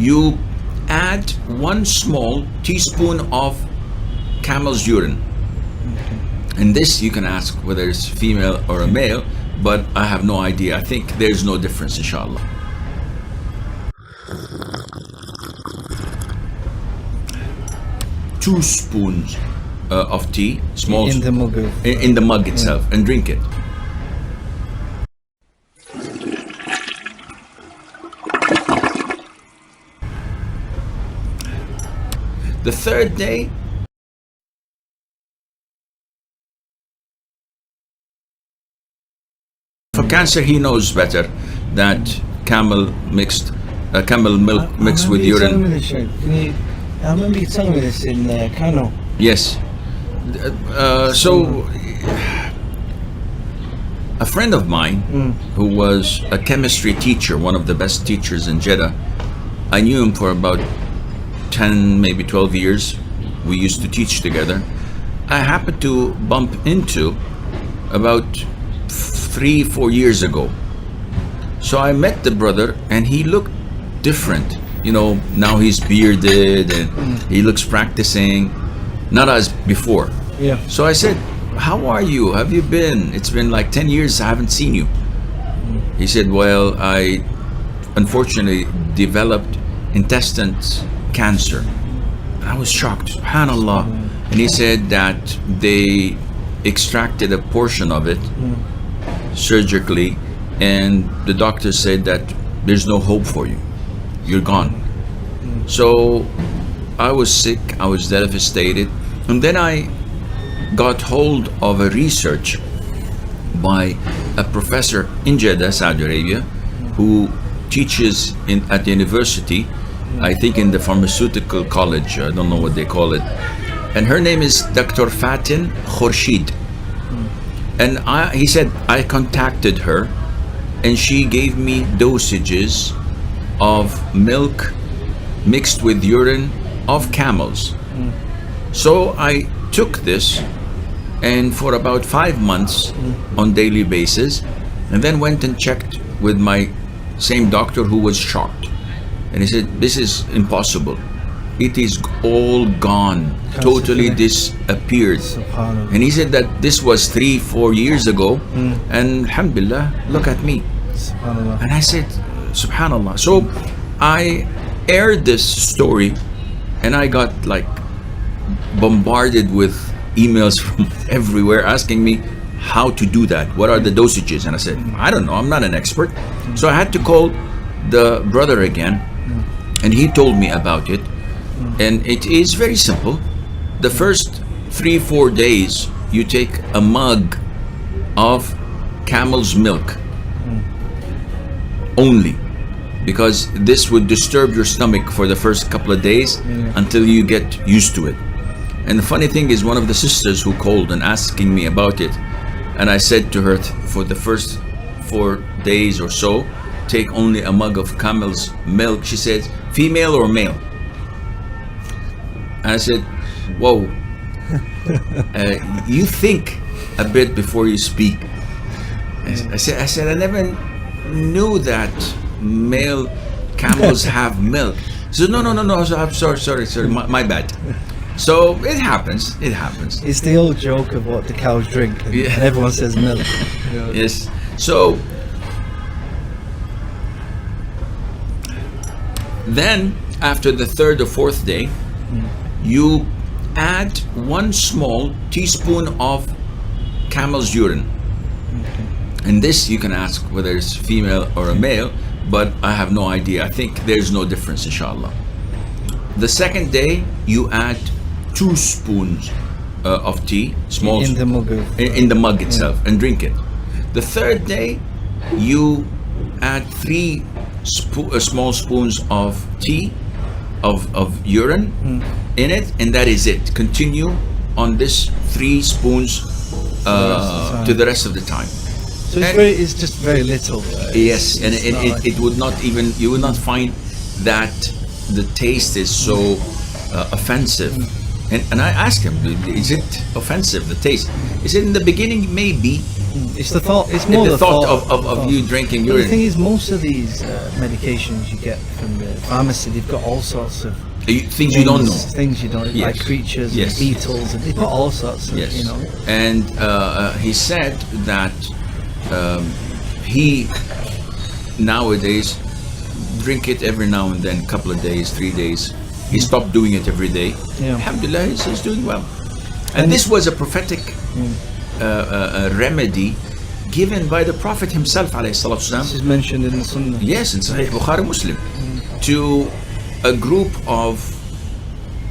you add 1 small teaspoon of camel's urine. And this you can ask whether it's female or a male, but I have no idea. I think there's no difference, inshallah. Two spoons of tea, small in the mug in the mug itself, and drink it. The third day, for cancer, he knows better that camel milk mixed with urine. I remember you telling me this in Kano. Yes. So, a friend of mine who was a chemistry teacher, one of the best teachers in Jeddah, I knew him for about 10, maybe 12 years. We used to teach together. I happened to bump into about 3-4 years ago. So I met the brother and he looked different. You know, now he's bearded and he looks practicing, not as before. Yeah. So I said, how are you? Have you been? It's been like 10 years I haven't seen you. He said, well, I unfortunately developed intestines cancer. I was shocked, subhanallah. And he said that they extracted a portion of it surgically, and the doctor said that there's no hope for you. You're gone. So I was sick, I was devastated, and then I got hold of a research by a professor in Jeddah, Saudi Arabia, who teaches at the university, I think in the pharmaceutical college, I don't know what they call it, and her name is Dr. Fatin Khurshid. And he said I contacted her and she gave me dosages of milk mixed with urine of camels. So I took this, and for about 5 months on daily basis, and then went and checked with my same doctor, who was shocked. And he said, this is impossible. It is all gone, totally disappeared. And he said that this was 3-4 years ago, and alhamdulillah, look at me. And I said, subhanallah. So I aired this story, and I got like bombarded with emails from everywhere asking me how to do that, what are the dosages. And I said, I don't know, I'm not an expert. So I had to call the brother again, and he told me about it. And it is very simple. The first 3-4 days you take a mug of camel's milk only, because this would disturb your stomach for the first couple of days until you get used to it. And the funny thing is, one of the sisters who called and asking me about it, and I said to her, for the first 4 days or so, take only a mug of camel's milk. She said, female or male? And I said, whoa, you think a bit before you speak. I said, I never knew that male camels have milk. So no, so I'm sorry, my bad. So it happens. It's the old joke of what the cows drink, and everyone says milk. You know. Yes. So then, after the 3rd or 4th day, you add 1 small teaspoon of camel's urine. And this you can ask whether it's female or a male, but I have no idea. I think there's no difference, inshallah. The 2nd day, you add 2 spoons of tea, small in the mug in the mug itself, and drink it. The 3rd day, you add 3 small spoons of tea, of urine in it, and that is it. Continue on this 3 spoons to the rest of the time. So it's just very little. Yes, and it would not even, you would not find that the taste is so offensive, And I asked him, is it offensive, the taste? He said, in the beginning, maybe. It's the thought. It's more The thought of thought. you drinking But the thing urine. is, most of these medications you get from the pharmacy, they've got all sorts of Things you don't know. Things you don't, Yes. like creatures, Yes. and beetles, and they put all sorts of, Yes. you know. And he said that he nowadays drink it every now and then, couple of days, 3 days. He stopped doing it every day. Yeah. Alhamdulillah, he's doing well. And this was a prophetic remedy given by the Prophet himself, alayhi salatu wasalam. This is mentioned in the sunnah. Yes, in Sahih Bukhari Muslim, to a group of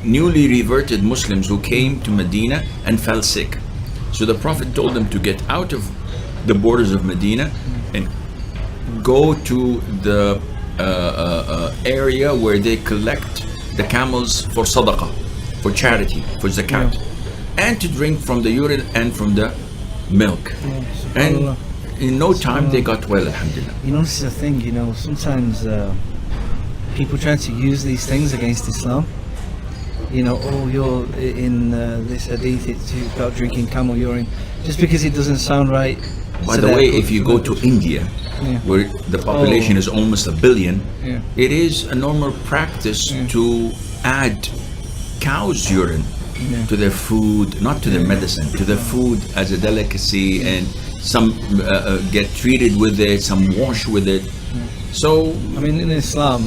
newly reverted Muslims who came to Medina and fell sick. So the Prophet told them to get out of the borders of Medina and go to the area where they collect the camels for sadaqah, for charity, for zakat, and to drink from the urine and from the milk. And SubhanAllah. in no time they got well, alhamdulillah. You know, this is the thing. You know, sometimes people try to use these things against Islam. You know, oh, you're in this hadith, it's about drinking camel urine, just because it doesn't sound right. By to the their way, good if you go to India, Yeah. where the population is almost 1 billion, Yeah. it is a normal practice to add cow's urine to their food, not to their medicine, to their food as a delicacy, and some get treated with it, some wash with it. So I mean, in Islam,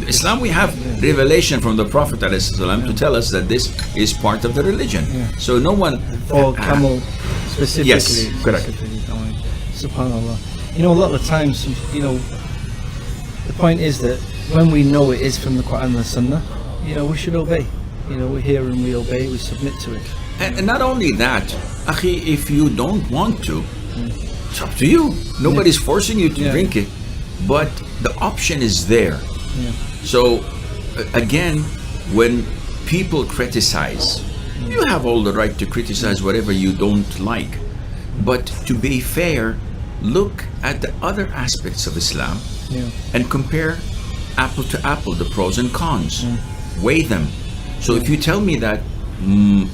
Islam, we have revelation from the Prophet ﷺ to tell us that this is part of the religion. So no one for camel specifically. Yes, correct. specifically, don't we? SubhanAllah. You know, a lot of times, you know, the point is that when we know it is from the Quran and the Sunnah, you know, we should obey. You know, we hear and we obey, we submit to it. And not only that, Akhi, if you don't want to, it's up to you. Nobody's forcing you to Yeah. drink it, but the option is there. Yeah. So, again, when people criticize, you have all the right to criticize whatever you don't like. But to be fair, look at the other aspects of Islam Yeah. and compare apple to apple, the pros and cons. Weigh them. So if you tell me that,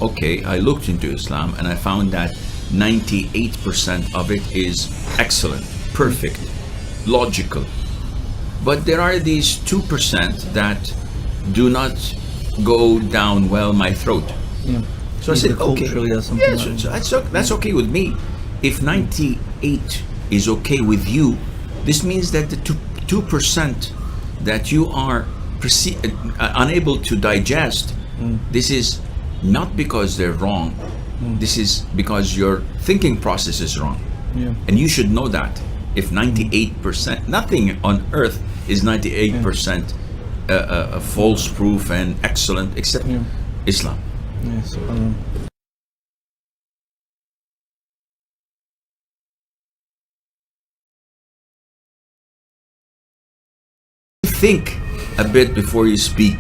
okay, I looked into Islam and I found that 98% of it is excellent, perfect, logical. But there are these 2% that do not go down well my throat. Yeah. So I said, Either okay, culturally or something yeah, like that. so that's okay with me. If 98 is okay with you, this means that the 2% that you are unable to digest, this is not because they're wrong. This is because your thinking process is wrong. Yeah. And you should know that. If 98%, nothing on earth is 98% false proof and excellent except Islam. Yeah, SubhanAllah. Think a bit before you speak.